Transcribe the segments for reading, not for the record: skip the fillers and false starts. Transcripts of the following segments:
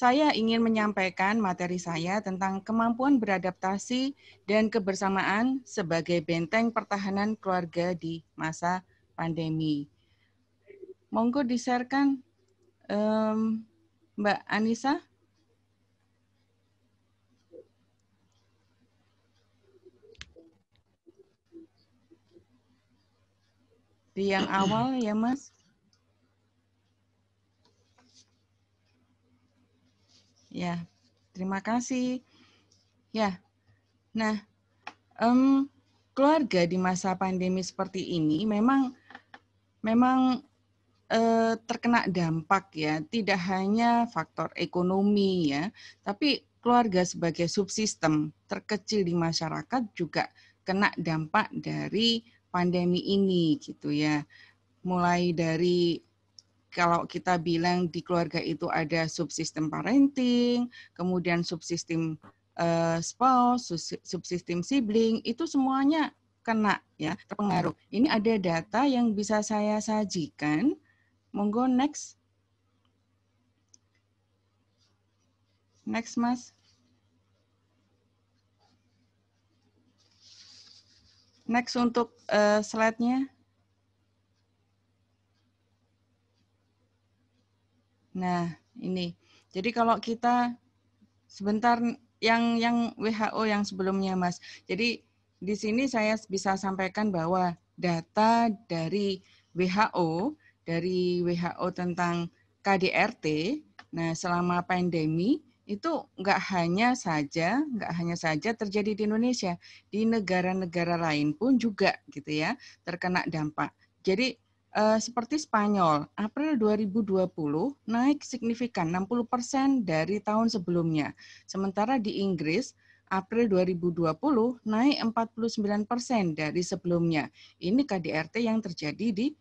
saya ingin menyampaikan materi saya tentang kemampuan beradaptasi dan kebersamaan sebagai benteng pertahanan keluarga di masa pandemi. Monggo di-share-kan, Mbak Anissa. Di yang awal ya, Mas. Ya, terima kasih. Ya, nah, keluarga di masa pandemi seperti ini memang terkena dampak ya, tidak hanya faktor ekonomi ya, tapi keluarga sebagai subsistem terkecil di masyarakat juga kena dampak dari pandemi ini gitu ya. Mulai dari kalau kita bilang di keluarga itu ada subsistem parenting, kemudian subsistem spouse, subsistem sibling, itu semuanya kena ya, terpengaruh. Ini ada data yang bisa saya sajikan. Monggo next. Next, Mas. Next untuk slide-nya. Nah, ini. Jadi kalau kita sebentar yang WHO yang sebelumnya, Mas. Jadi di sini saya bisa sampaikan bahwa data dari WHO tentang KDRT, nah selama pandemi itu nggak hanya saja terjadi di Indonesia, di negara-negara lain pun juga gitu ya terkena dampak. Jadi seperti Spanyol, April 2020 naik signifikan 60% dari tahun sebelumnya. Sementara di Inggris, April 2020 naik 49% dari sebelumnya. Ini KDRT yang terjadi di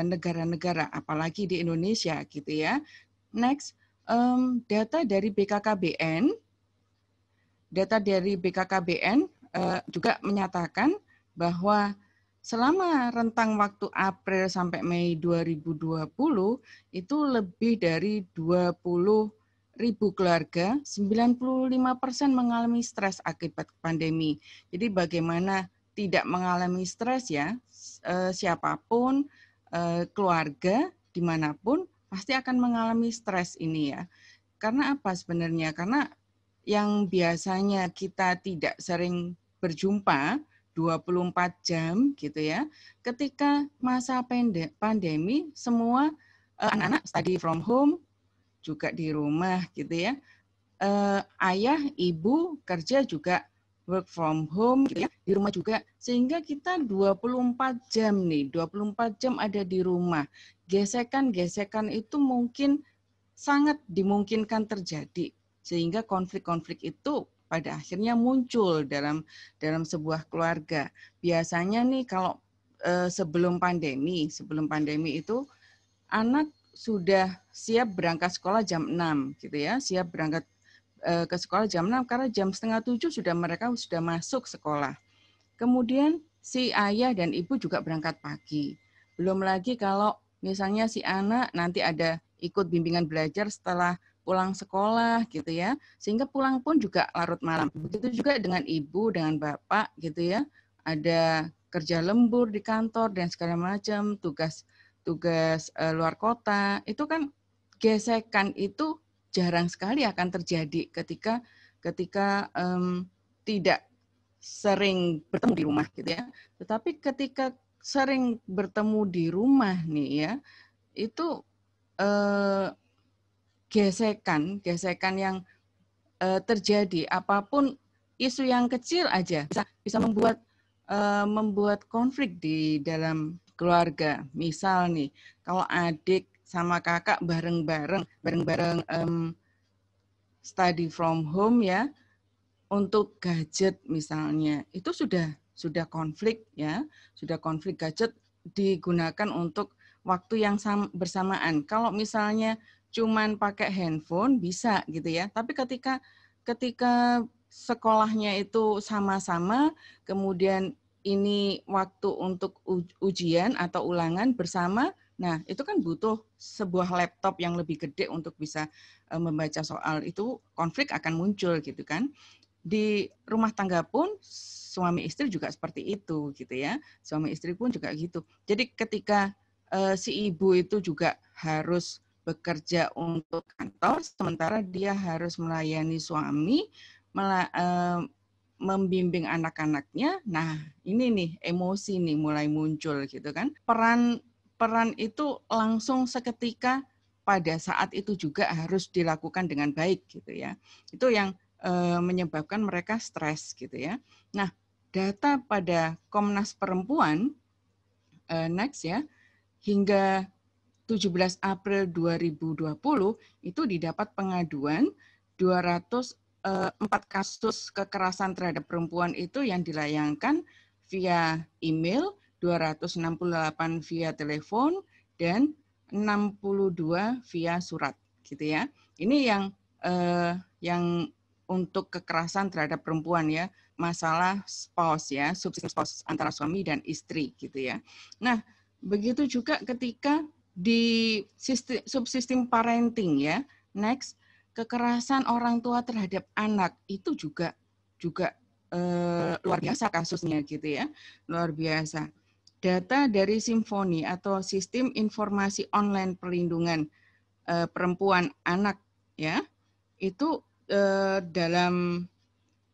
negara-negara, apalagi di Indonesia gitu ya. Next, data dari BKKBN juga menyatakan bahwa selama rentang waktu April sampai Mei 2020 itu lebih dari 20.000 keluarga, 95% mengalami stres akibat pandemi. Jadi bagaimana tidak mengalami stres ya, siapapun keluarga dimanapun pasti akan mengalami stres ini ya. Karena apa sebenarnya? Karena yang biasanya kita tidak sering berjumpa 24 jam gitu ya. Ketika masa pandemi semua anak-anak study from home juga di rumah gitu ya. Ayah, ibu kerja juga work from home gitu ya, di rumah juga. Sehingga kita 24 jam nih, 24 jam ada di rumah. Gesekan-gesekan itu mungkin sangat dimungkinkan terjadi, sehingga konflik-konflik itu pada akhirnya muncul dalam sebuah keluarga. Biasanya nih kalau sebelum pandemi itu anak sudah siap berangkat sekolah jam 6 gitu ya, siap berangkat ke sekolah jam 6 karena jam setengah 7 mereka sudah masuk sekolah. Kemudian si ayah dan ibu juga berangkat pagi. Belum lagi kalau misalnya si anak nanti ada ikut bimbingan belajar setelah pulang sekolah gitu ya, sehingga pulang pun juga larut malam. Begitu juga dengan ibu, dengan bapak gitu ya, ada kerja lembur di kantor dan segala macam, tugas luar kota, itu kan gesekan itu jarang sekali akan terjadi ketika tidak sering bertemu di rumah gitu ya. Tetapi ketika sering bertemu di rumah nih ya, itu gesekan yang terjadi, apapun isu yang kecil aja bisa membuat konflik di dalam keluarga. Misal nih, kalau adik sama kakak bareng-bareng study from home ya, untuk gadget misalnya, itu sudah konflik ya, sudah konflik gadget digunakan untuk waktu yang bersamaan. Kalau misalnya cuman pakai handphone bisa gitu ya, tapi ketika sekolahnya itu sama-sama, kemudian ini waktu untuk ujian atau ulangan bersama, Nah, itu kan butuh sebuah laptop yang lebih gede untuk bisa membaca soal itu, konflik akan muncul gitu kan. Di rumah tangga pun suami istri juga seperti itu gitu ya. Suami istri pun juga gitu. Jadi ketika si ibu itu juga harus bekerja untuk kantor, sementara dia harus melayani suami, membimbing anak-anaknya. Nah, ini nih emosi nih mulai muncul gitu kan. Peran itu langsung seketika pada saat itu juga harus dilakukan dengan baik gitu ya. Itu yang menyebabkan mereka stres gitu ya. Nah, data pada Komnas Perempuan next ya, hingga 17 April 2020 itu didapat pengaduan 204 kasus kekerasan terhadap perempuan itu yang dilayangkan via email, 268 via telepon, dan 62 via surat gitu ya. Ini yang untuk kekerasan terhadap perempuan ya, masalah spouse ya, subsistem spouse antara suami dan istri gitu ya. Nah, begitu juga ketika di subsistem parenting ya, next kekerasan orang tua terhadap anak itu juga luar biasa kasusnya gitu ya, luar biasa. Data dari Simfoni atau Sistem Informasi Online Perlindungan Perempuan Anak ya, itu dalam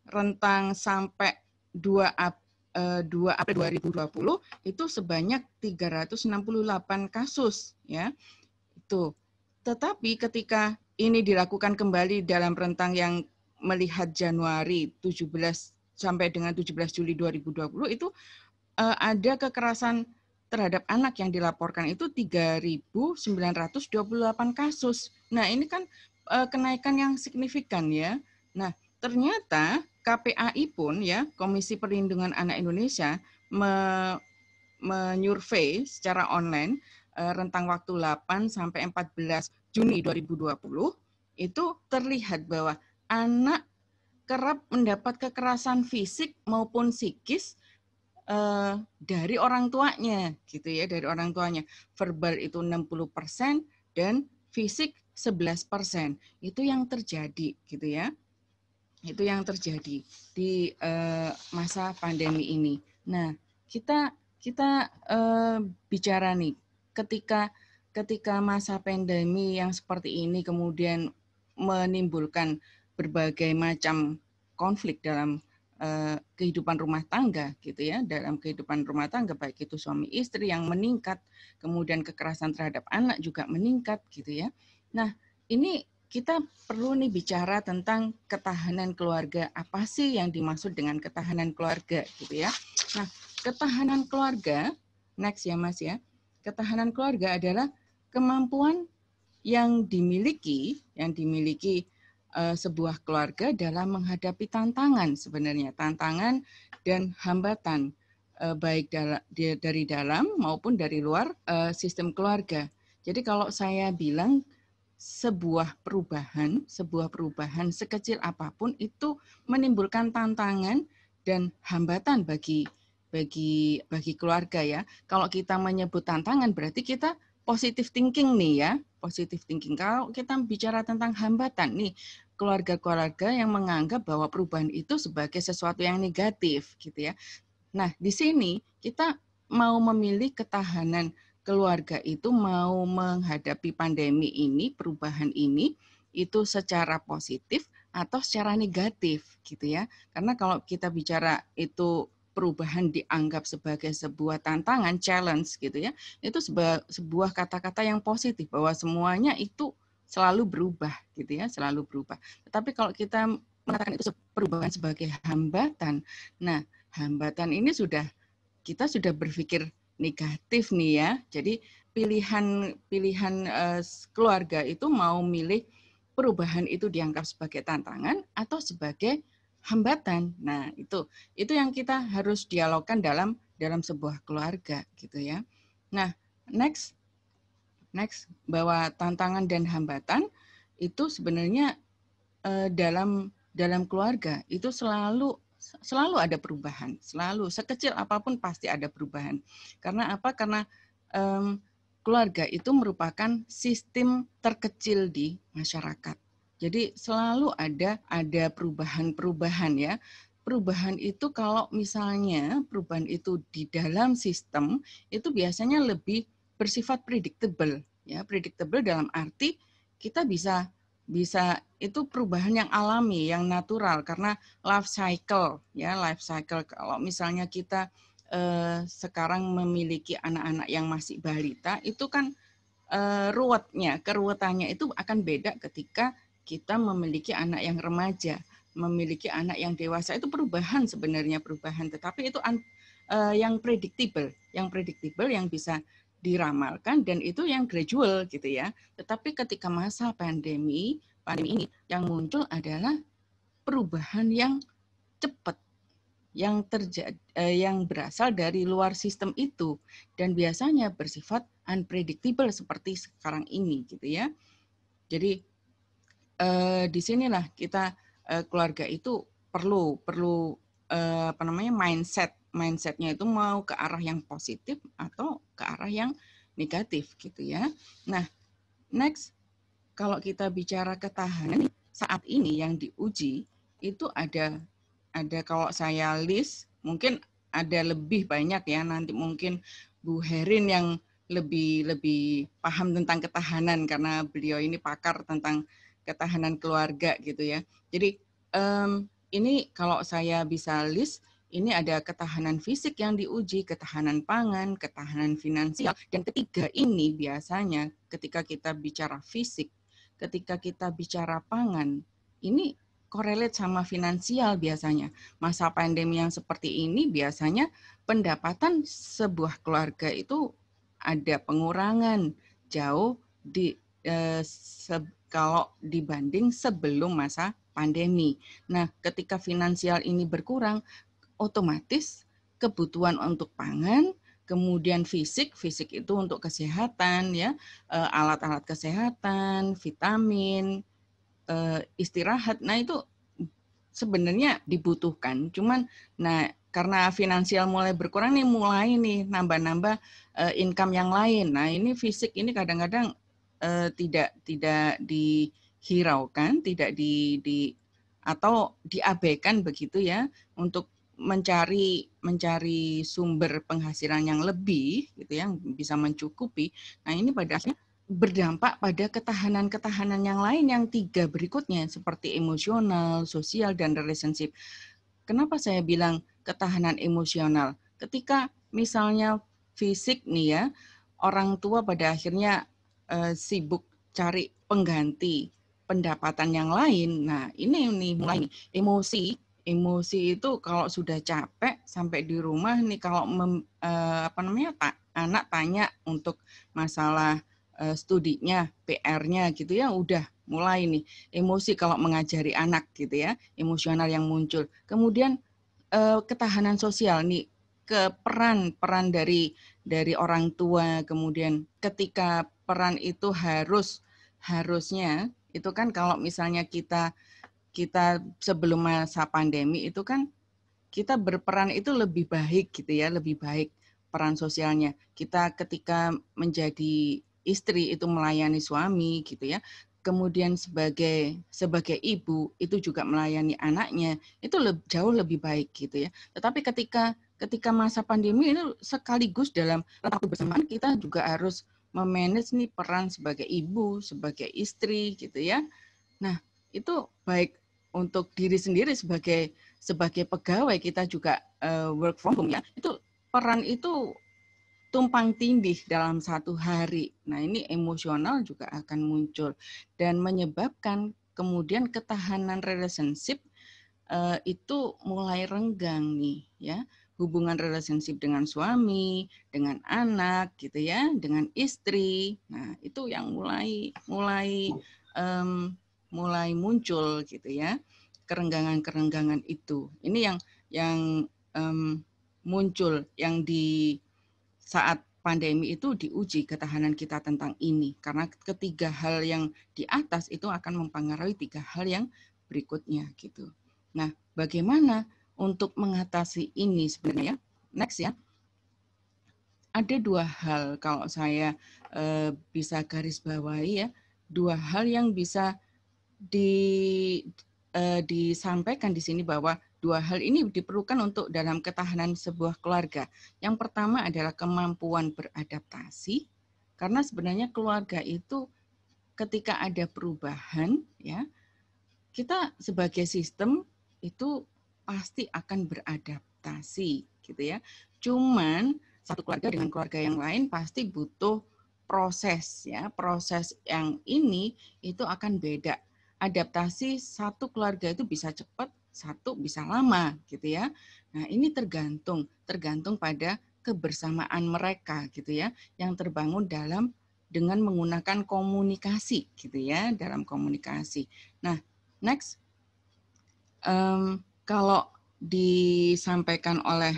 rentang sampai 2 April 2020 itu sebanyak 368 kasus ya. Itu. Tetapi ketika ini dilakukan kembali dalam rentang yang melihat Januari 17 sampai dengan 17 Juli 2020 itu ada kekerasan terhadap anak yang dilaporkan itu 3.928 kasus. Nah, ini kan kenaikan yang signifikan ya. Nah, ternyata KPAI pun ya, Komisi Perlindungan Anak Indonesia menyurvei secara online rentang waktu 8 sampai 14 Juni 2020 itu terlihat bahwa anak kerap mendapat kekerasan fisik maupun psikis dari orang tuanya gitu ya, dari orang tuanya. Verbal itu 60% dan fisik 11%. Itu yang terjadi gitu ya. Itu yang terjadi di masa pandemi ini. Nah, kita bicara nih ketika masa pandemi yang seperti ini kemudian menimbulkan berbagai macam konflik dalam kehidupan rumah tangga gitu ya, dalam kehidupan rumah tangga baik itu suami istri yang meningkat, kemudian kekerasan terhadap anak juga meningkat gitu ya. Nah, ini kita perlu nih bicara tentang ketahanan keluarga. Apa sih yang dimaksud dengan ketahanan keluarga gitu ya. Nah, ketahanan keluarga, next ya Mas ya. Ketahanan keluarga adalah kemampuan yang dimiliki sebuah keluarga dalam menghadapi tantangan sebenarnya, tantangan dan hambatan baik dari dalam maupun dari luar sistem keluarga. Jadi kalau saya bilang sebuah perubahan sekecil apapun itu menimbulkan tantangan dan hambatan bagi keluarga ya. Kalau kita menyebut tantangan berarti kita positive thinking nih ya, positive thinking. Kalau kita bicara tentang hambatan nih, keluarga-keluarga yang menganggap bahwa perubahan itu sebagai sesuatu yang negatif gitu ya. Nah, di sini kita mau memilih ketahanan keluarga itu mau menghadapi pandemi ini, perubahan ini, itu secara positif atau secara negatif gitu ya. Karena kalau kita bicara itu perubahan dianggap sebagai sebuah tantangan, challenge gitu ya, itu sebuah kata-kata yang positif bahwa semuanya itu selalu berubah gitu ya, selalu berubah. Tetapi kalau kita mengatakan itu perubahan sebagai hambatan, nah hambatan ini kita sudah berpikir negatif nih ya. Jadi pilihan keluarga itu mau milih perubahan itu dianggap sebagai tantangan atau sebagai hambatan. Nah, itu yang kita harus dialogkan dalam sebuah keluarga gitu ya. Nah, next bahwa tantangan dan hambatan itu sebenarnya dalam keluarga itu selalu ada perubahan, selalu sekecil apapun pasti ada perubahan. Karena apa? Karena keluarga itu merupakan sistem terkecil di masyarakat. Jadi selalu ada perubahan-perubahan ya. Perubahan itu kalau misalnya perubahan itu di dalam sistem itu biasanya lebih bersifat predictable ya, predictable dalam arti kita bisa itu perubahan yang alami, yang natural karena life cycle ya, life cycle. Kalau misalnya kita sekarang memiliki anak-anak yang masih balita itu kan keruwetannya itu akan beda ketika kita memiliki anak yang remaja, memiliki anak yang dewasa. Itu perubahan sebenarnya, perubahan, tetapi itu yang predictable yang bisa diramalkan dan itu yang gradual gitu ya. Tetapi ketika masa pandemi ini yang muncul adalah perubahan yang cepat, yang berasal dari luar sistem itu dan biasanya bersifat unpredictable seperti sekarang ini gitu ya. Jadi disinilah kita keluarga itu perlu mindsetnya itu mau ke arah yang positif atau ke arah yang negatif gitu ya. Nah, next kalau kita bicara ketahanan saat ini yang diuji itu ada kalau saya list mungkin ada lebih banyak ya, nanti mungkin Bu Herin yang lebih paham tentang ketahanan karena beliau ini pakar tentang ketahanan keluarga gitu ya. Jadi ini kalau saya bisa list, ini ada ketahanan fisik yang diuji, ketahanan pangan, ketahanan finansial, dan ketiga ini biasanya ketika kita bicara fisik, ketika kita bicara pangan, ini korelate sama finansial biasanya. Masa pandemi yang seperti ini biasanya pendapatan sebuah keluarga itu ada pengurangan jauh kalau dibanding sebelum masa pandemi. Nah, ketika finansial ini berkurang, otomatis kebutuhan untuk pangan, kemudian fisik itu untuk kesehatan ya, alat-alat kesehatan, vitamin, istirahat. Nah, itu sebenarnya dibutuhkan. Cuman karena finansial mulai berkurang nih, mulai nih nambah-nambah income yang lain. Nah, ini fisik ini kadang-kadang tidak dihiraukan, tidak atau diabaikan begitu ya untuk mencari sumber penghasilan yang lebih gitu ya, yang bisa mencukupi. Nah, ini pada akhirnya berdampak pada ketahanan yang lain yang tiga berikutnya seperti emosional, sosial, dan relationship. Kenapa saya bilang ketahanan emosional? Ketika misalnya fisik nih ya, orang tua pada akhirnya sibuk cari pengganti pendapatan yang lain. Nah, ini mulai emosi itu kalau sudah capek sampai di rumah nih kalau anak tanya untuk masalah studinya, PR-nya gitu ya, udah mulai nih emosi kalau mengajari anak gitu ya, emosional yang muncul. Kemudian ketahanan sosial nih, ke peran dari orang tua, kemudian ketika peran itu harusnya itu kan kalau misalnya kita sebelum masa pandemi itu kan kita berperan itu lebih baik gitu ya, lebih baik peran sosialnya. Kita ketika menjadi istri itu melayani suami gitu ya. Kemudian sebagai ibu itu juga melayani anaknya, itu jauh lebih baik gitu ya. Tetapi ketika masa pandemi itu sekaligus dalam waktu bersamaan kita juga harus memanage nih peran sebagai ibu, sebagai istri gitu ya. Nah, itu baik untuk diri sendiri sebagai pegawai, kita juga work from home ya. Itu peran itu tumpang tindih dalam satu hari. Nah, ini emosional juga akan muncul dan menyebabkan kemudian ketahanan relationship itu mulai renggang nih ya. Hubungan relationship dengan suami, dengan anak gitu ya, dengan istri. Nah, itu yang mulai muncul gitu ya, kerenggangan itu. Ini yang muncul yang di saat pandemi itu diuji ketahanan kita tentang ini, karena ketiga hal yang di atas itu akan mempengaruhi tiga hal yang berikutnya gitu. Nah, bagaimana untuk mengatasi ini sebenarnya? Next ya. ada dua hal kalau saya bisa garis bawahi ya, dua hal yang bisa disampaikan di sini bahwa dua hal ini diperlukan untuk dalam ketahanan sebuah keluarga. Yang pertama adalah kemampuan beradaptasi, karena sebenarnya keluarga itu ketika ada perubahan, ya, kita sebagai sistem itu pasti akan beradaptasi, gitu ya. Cuman satu keluarga dengan keluarga yang lain pasti butuh proses, ya. Proses yang ini itu akan beda. Adaptasi satu keluarga itu bisa cepat, satu bisa lama, gitu ya. Nah, ini tergantung pada kebersamaan mereka, gitu ya, yang terbangun dengan menggunakan komunikasi, gitu ya, dalam komunikasi. Nah, next, kalau disampaikan oleh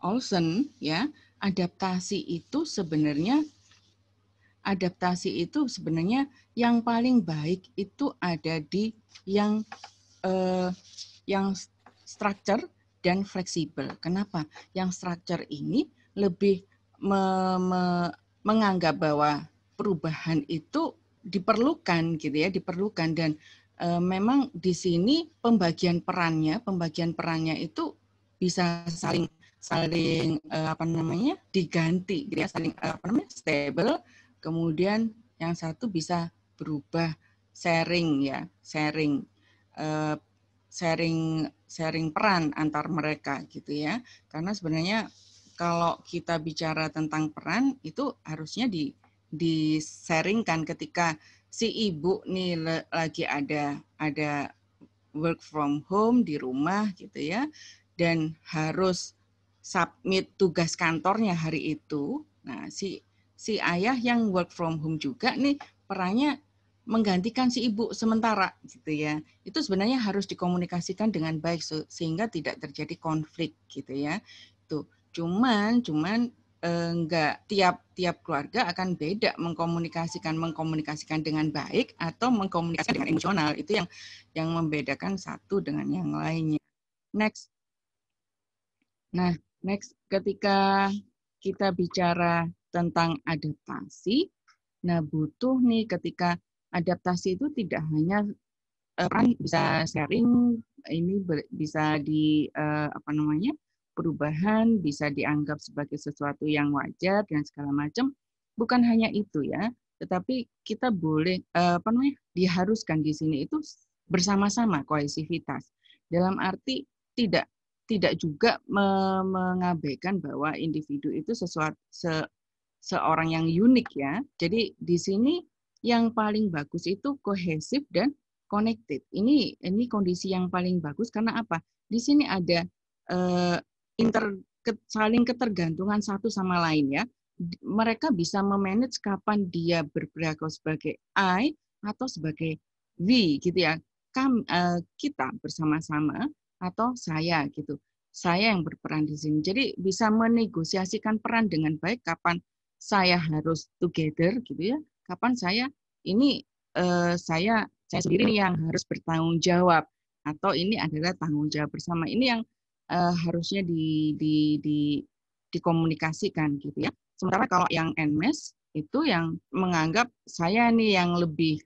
Olsen, ya, adaptasi itu sebenarnya yang paling baik itu ada di yang structure dan fleksibel. Kenapa? Yang structure ini lebih menganggap bahwa perubahan itu diperlukan, gitu ya, diperlukan, dan memang di sini pembagian perannya itu bisa saling diganti, gitu ya, saling stable. Kemudian yang satu bisa berubah, sharing peran antar mereka, gitu ya. Karena sebenarnya kalau kita bicara tentang peran itu harusnya di-sharingkan ketika si ibu nih lagi ada work from home di rumah, gitu ya, dan harus submit tugas kantornya hari itu. Nah, si ayah yang work from home juga nih perannya menggantikan si ibu sementara, gitu ya. Itu sebenarnya harus dikomunikasikan dengan baik sehingga tidak terjadi konflik, gitu ya. Tuh, cuman enggak tiap keluarga akan beda mengkomunikasikan dengan baik atau mengkomunikasikan dengan emosional. Itu yang membedakan satu dengan yang lainnya. Next. Nah, next, ketika kita bicara tentang adaptasi, nah butuh nih ketika adaptasi itu tidak hanya kan bisa sharing, ini bisa perubahan bisa dianggap sebagai sesuatu yang wajar dan segala macam. Bukan hanya itu ya, tetapi kita boleh diharuskan di sini itu bersama-sama, kohesivitas. Dalam arti tidak juga mengabaikan bahwa individu itu seorang yang unik, ya. Jadi di sini yang paling bagus itu kohesif dan connected. Ini kondisi yang paling bagus karena apa? Di sini ada saling ketergantungan satu sama lain, ya. Mereka bisa memanage kapan dia berperilaku sebagai I atau sebagai we, gitu ya. Kita bersama-sama atau saya, gitu. Saya yang berperan di sini. Jadi bisa menegosiasikan peran dengan baik kapan saya harus together, gitu ya. Kapan saya saya sendiri yang harus bertanggung jawab atau ini adalah tanggung jawab bersama. Ini yang harusnya dikomunikasikan, gitu ya. Sementara kalau yang NMES itu yang menganggap saya nih yang lebih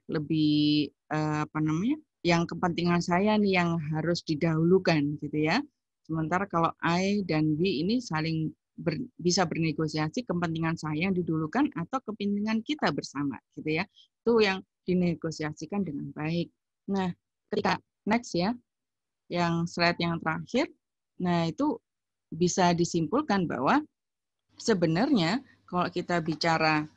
yang kepentingan saya nih yang harus didahulukan, gitu ya. Sementara kalau I dan we ini saling bisa bernegosiasi kepentingan saya yang didahulukan atau kepentingan kita bersama, gitu ya. Itu yang dinegosiasikan dengan baik. Nah, ketika next ya, yang slide yang terakhir, nah itu bisa disimpulkan bahwa sebenarnya kalau kita bicara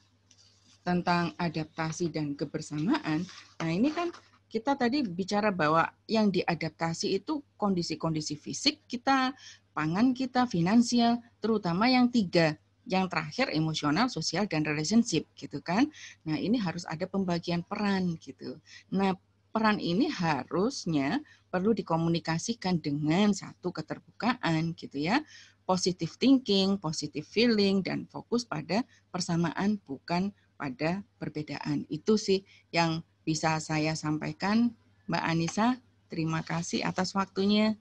tentang adaptasi dan kebersamaan, nah ini kan kita tadi bicara bahwa yang diadaptasi itu kondisi-kondisi fisik kita, pangan kita, finansial, terutama yang tiga. Yang terakhir emosional, sosial, dan relationship, gitu kan. Nah, ini harus ada pembagian peran, gitu. Nah, peran ini harusnya perlu dikomunikasikan dengan satu keterbukaan, gitu ya. Positive thinking, positive feeling, dan fokus pada persamaan bukan pada perbedaan. Itu sih yang bisa saya sampaikan, Mbak Anissa. Terima kasih atas waktunya.